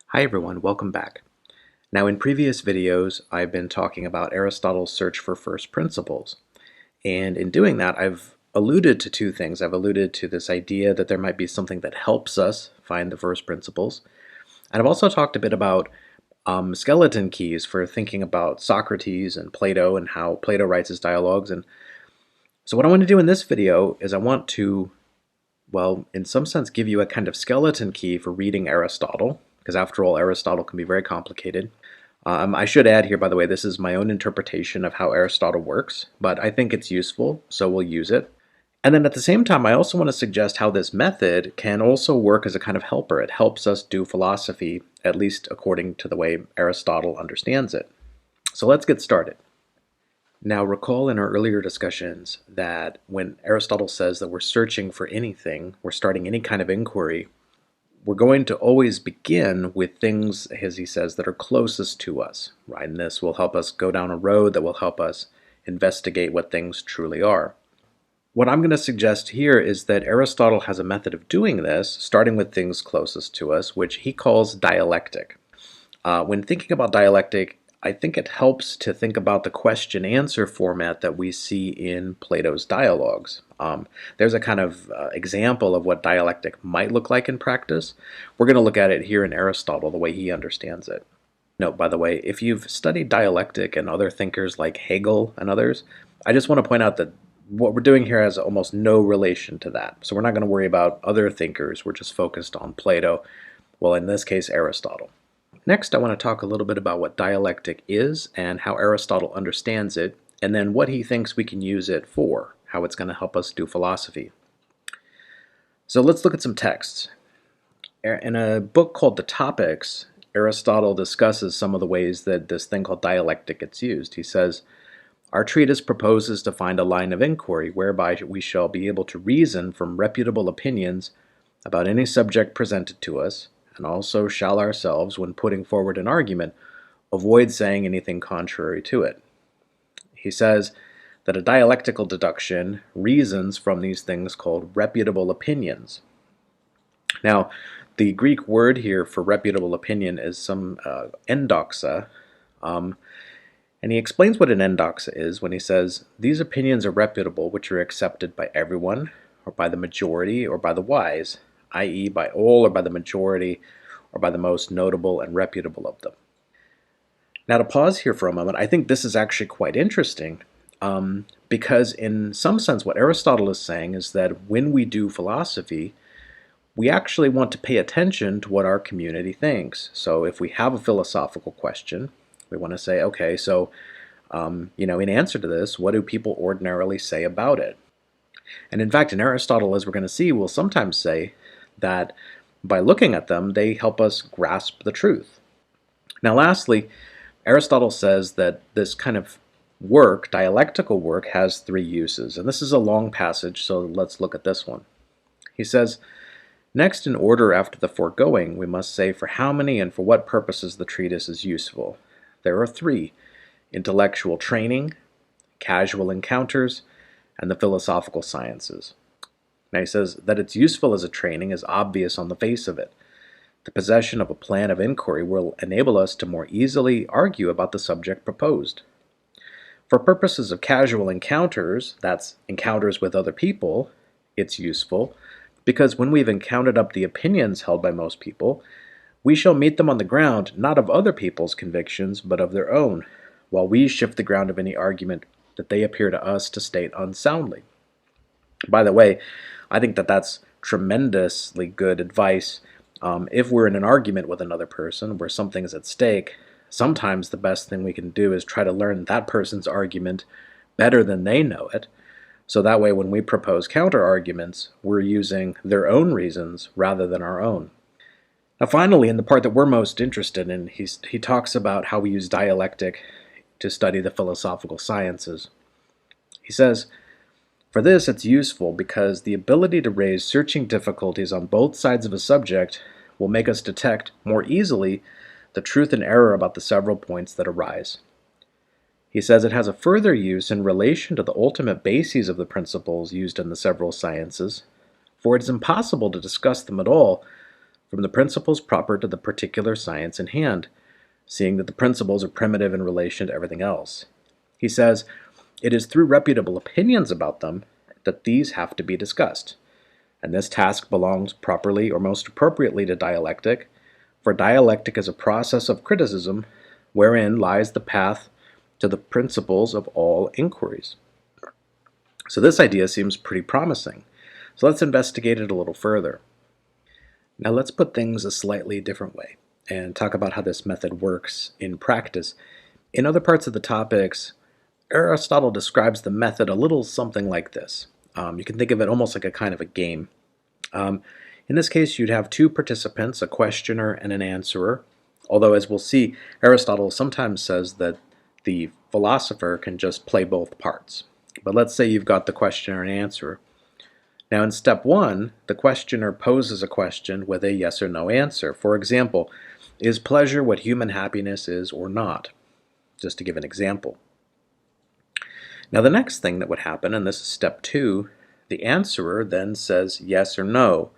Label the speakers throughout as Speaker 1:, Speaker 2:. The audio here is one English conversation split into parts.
Speaker 1: Hi everyone, welcome back. Now in previous videos I've been talking about Aristotle's search for first principles, and in doing that I've alluded to two things. I've alluded to this idea that there might be something that helps us find the first principles, and I've also talked a bit about skeleton keys for thinking about Socrates and Plato and how Plato writes his dialogues. And so what I want to do in this video is I want to, well, in some sense give you a kind of skeleton key for reading Aristotle, because after all, Aristotle can be very complicated. I should add here, by the way, this is my own interpretation of how Aristotle works, but I think it's useful, so we'll use it. And then at the same time, I also want to suggest how this method can also work as a kind of helper. It helps us do philosophy, at least according to the way Aristotle understands it. So let's get started. Now, recall in our earlier discussions that when Aristotle says that we're searching for anything, we're starting any kind of inquiry, we're going to always begin with things, as he says, that are closest to us, right? And this will help us go down a road that will help us investigate what things truly are. What I'm going to suggest here is that Aristotle has a method of doing this, starting with things closest to us, which he calls dialectic. When thinking about dialectic, I think it helps to think about the question-answer format that we see in Plato's dialogues. There's a kind of example of what dialectic might look like in practice. We're going to look at it here in Aristotle, the way he understands it. Note, by the way, if you've studied dialectic and other thinkers like Hegel and others, I just want to point out that what we're doing here has almost no relation to that. So we're not going to worry about other thinkers. We're just focused on Plato, well, in this case, Aristotle. Next, I want to talk a little bit about what dialectic is and how Aristotle understands it, and then what he thinks we can use it for, how it's going to help us do philosophy. So let's look at some texts. In a book called The Topics, Aristotle discusses some of the ways that this thing called dialectic gets used. He says, "Our treatise proposes to find a line of inquiry whereby we shall be able to reason from reputable opinions about any subject presented to us, and also shall ourselves, when putting forward an argument, avoid saying anything contrary to it." He says that a dialectical deduction reasons from these things called reputable opinions. Now, the Greek word here for reputable opinion is some endoxa, and he explains what an endoxa is when he says, "These opinions are reputable which are accepted by everyone, or by the majority, or by the wise, i.e. by all or by the majority, or by the most notable and reputable of them." Now to pause here for a moment, I think this is actually quite interesting, because in some sense what Aristotle is saying is that when we do philosophy, we actually want to pay attention to what our community thinks. So if we have a philosophical question, we want to say, okay, so in answer to this, what do people ordinarily say about it? And in fact, in Aristotle, as we're going to see, will sometimes say that by looking at them, they help us grasp the truth. Now lastly, Aristotle says that this kind of work, dialectical work, has three uses. And this is a long passage, so let's look at this one. He says, "Next in order after the foregoing, we must say for how many and for what purposes the treatise is useful. There are three: intellectual training, casual encounters, and the philosophical sciences." Now he says that it's useful as a training is obvious on the face of it. The possession of a plan of inquiry will enable us to more easily argue about the subject proposed. For purposes of casual encounters, that's encounters with other people, it's useful, because when we've encountered up the opinions held by most people, we shall meet them on the ground not of other people's convictions, but of their own, while we shift the ground of any argument that they appear to us to state unsoundly. By the way, I think that that's tremendously good advice. If we're in an argument with another person where something is at stake, sometimes the best thing we can do is try to learn that person's argument better than they know it. So that way when we propose counter-arguments, we're using their own reasons rather than our own. Now finally, in the part that we're most interested in, he talks about how we use dialectic to study the philosophical sciences. He says, "For this it's useful because the ability to raise searching difficulties on both sides of a subject will make us detect more easily the truth and error about the several points that arise." He says it has a further use in relation to the ultimate bases of the principles used in the several sciences, for it is impossible to discuss them at all, from the principles proper to the particular science in hand, seeing that the principles are primitive in relation to everything else. He says, it is through reputable opinions about them that these have to be discussed, and this task belongs properly or most appropriately to dialectic, for dialectic is a process of criticism wherein lies the path to the principles of all inquiries. So this idea seems pretty promising. So let's investigate it a little further. Now let's put things a slightly different way and talk about how this method works in practice. In other parts of the topics, Aristotle describes the method a little something like this. You can think of it almost like a kind of a game. In this case, you'd have two participants, a questioner and an answerer, although as we'll see, Aristotle sometimes says that the philosopher can just play both parts. But let's say you've got the questioner and answerer. Now in step one, the questioner poses a question with a yes or no answer. For example, is pleasure what human happiness is or not? Just to give an example. Now the next thing that would happen, and this is step two, the answerer then says yes or no.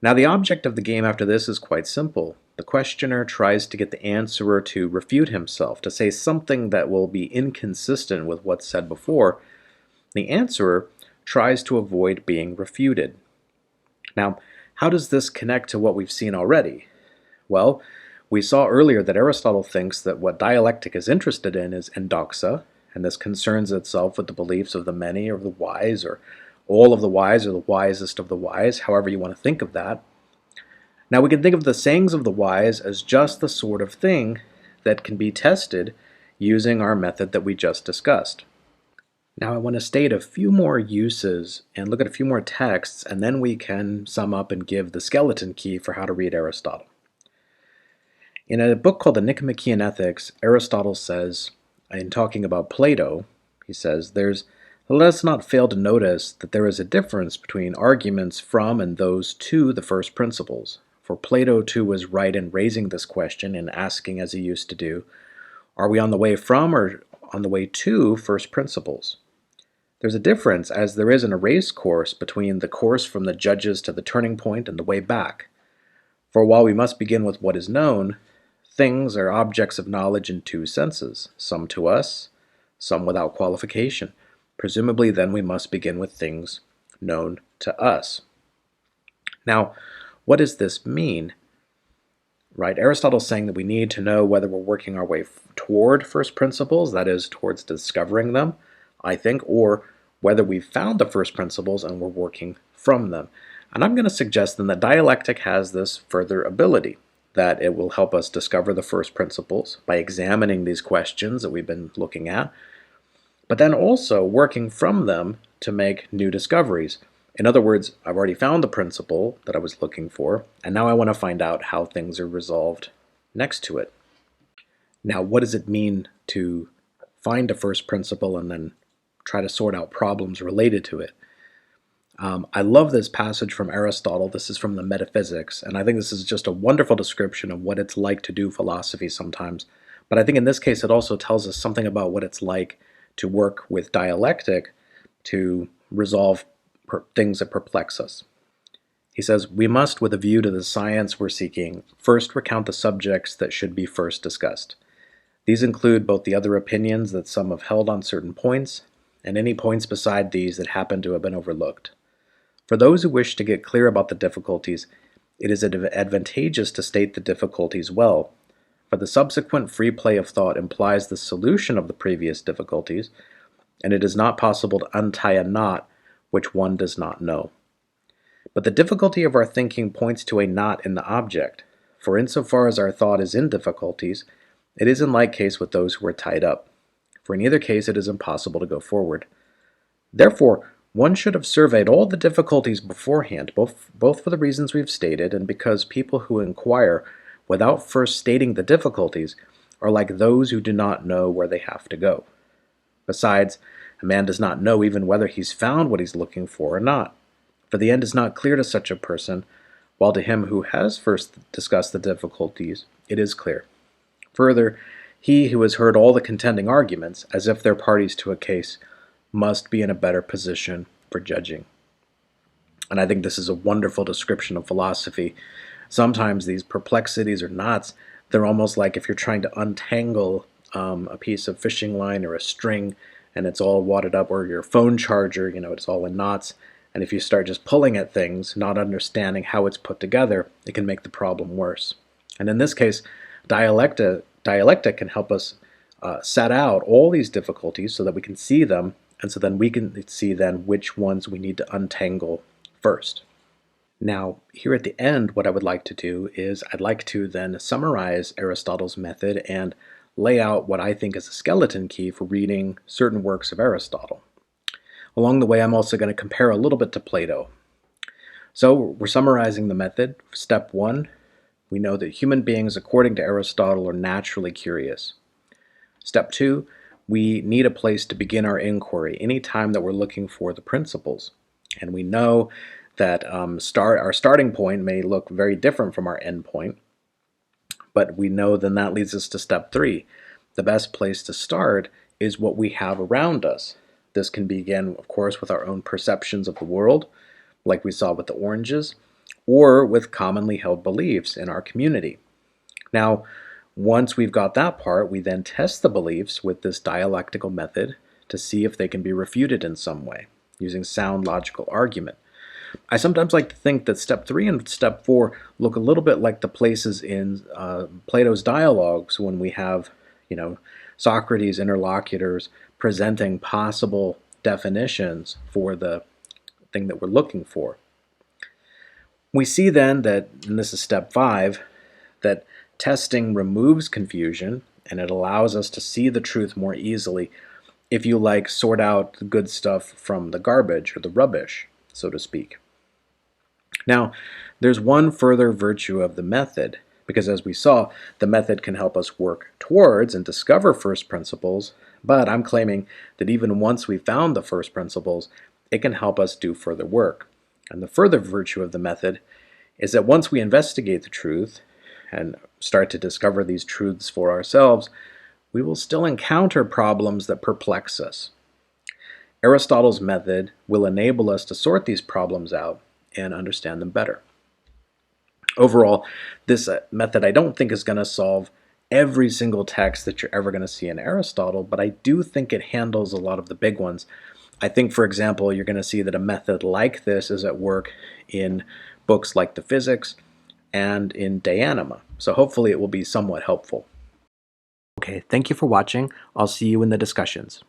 Speaker 1: Now the object of the game after this is quite simple. The questioner tries to get the answerer to refute himself, to say something that will be inconsistent with what's said before. The answerer tries to avoid being refuted. Now, how does this connect to what we've seen already? Well, we saw earlier that Aristotle thinks that what dialectic is interested in is endoxa, and this concerns itself with the beliefs of the many or the wise, or all of the wise or the wisest of the wise, however you want to think of that. Now we can think of the sayings of the wise as just the sort of thing that can be tested using our method that we just discussed. Now I want to state a few more uses and look at a few more texts, and then we can sum up and give the skeleton key for how to read Aristotle. In a book called the Nicomachean Ethics, Aristotle says, in talking about Plato, he says, let us not fail to notice that there is a difference between arguments from and those to the first principles. For Plato too was right in raising this question and asking, as he used to do, are we on the way from or on the way to first principles? There's a difference, as there is in a race course, between the course from the judges to the turning point and the way back. For while we must begin with what is known, things are objects of knowledge in two senses, some to us, some without qualification. Presumably then we must begin with things known to us. Now, what does this mean? Right, Aristotle's saying that we need to know whether we're working our way toward first principles, that is, towards discovering them, I think, or whether we've found the first principles and we're working from them. And I'm going to suggest then that dialectic has this further ability, that it will help us discover the first principles by examining these questions that we've been looking at, but then also working from them to make new discoveries. In other words, I've already found the principle that I was looking for, and now I want to find out how things are resolved next to it. Now, what does it mean to find a first principle and then try to sort out problems related to it? I love this passage from Aristotle. This is from the Metaphysics, and I think this is just a wonderful description of what it's like to do philosophy sometimes. But I think in this case it also tells us something about what it's like to work with dialectic to resolve things that perplex us. He says, we must, with a view to the science we're seeking, first recount the subjects that should be first discussed. These include both the other opinions that some have held on certain points, and any points beside these that happen to have been overlooked. For those who wish to get clear about the difficulties, it is advantageous to state the difficulties well, for the subsequent free play of thought implies the solution of the previous difficulties, and it is not possible to untie a knot which one does not know. But the difficulty of our thinking points to a knot in the object, for insofar as our thought is in difficulties, it is in like case with those who are tied up, for in either case it is impossible to go forward. Therefore, one should have surveyed all the difficulties beforehand, both for the reasons we've stated, and because people who inquire without first stating the difficulties are like those who do not know where they have to go. Besides, a man does not know even whether he's found what he's looking for or not, for the end is not clear to such a person, while to him who has first discussed the difficulties, it is clear. Further, he who has heard all the contending arguments, as if they're parties to a case, must be in a better position for judging. And I think this is a wonderful description of philosophy. sometimes these perplexities or knots, they're almost like if you're trying to untangle a piece of fishing line or a string and it's all wadded up, or your phone charger, it's all in knots. And if you start just pulling at things, not understanding how it's put together, it can make the problem worse. And in this case, dialectic can help us set out all these difficulties so that we can see them, and so then we can see then which ones we need to untangle first. Now, here at the end, what I would like to do is I'd like to then summarize Aristotle's method and lay out what I think is a skeleton key for reading certain works of Aristotle. Along the way, I'm also going to compare a little bit to Plato. So we're summarizing the method. Step 1, we know that human beings, according to Aristotle, are naturally curious. Step 2, we need a place to begin our inquiry anytime that we're looking for the principles. And we know that our starting point may look very different from our end point, but we know then that leads us to step 3. The best place to start is what we have around us. This can begin, of course, with our own perceptions of the world, like we saw with the oranges, or with commonly held beliefs in our community. Now, once we've got that part, we then test the beliefs with this dialectical method to see if they can be refuted in some way, using sound logical argument. I sometimes like to think that step 3 and step 4 look a little bit like the places in Plato's dialogues when we have, Socrates' interlocutors presenting possible definitions for the thing that we're looking for. We see then that, and this is step 5, that testing removes confusion and it allows us to see the truth more easily, if you like, sort out the good stuff from the garbage or the rubbish, so to speak. Now, there's one further virtue of the method, because as we saw, the method can help us work towards and discover first principles, but I'm claiming that even once we've found the first principles, it can help us do further work. And the further virtue of the method is that once we investigate the truth and start to discover these truths for ourselves, we will still encounter problems that perplex us. Aristotle's method will enable us to sort these problems out and understand them better. Overall, this method I don't think is going to solve every single text that you're ever going to see in Aristotle, but I do think it handles a lot of the big ones. I think, for example, you're going to see that a method like this is at work in books like the Physics and in De Anima. So hopefully it will be somewhat helpful. Okay, thank you for watching. I'll see you in the discussions.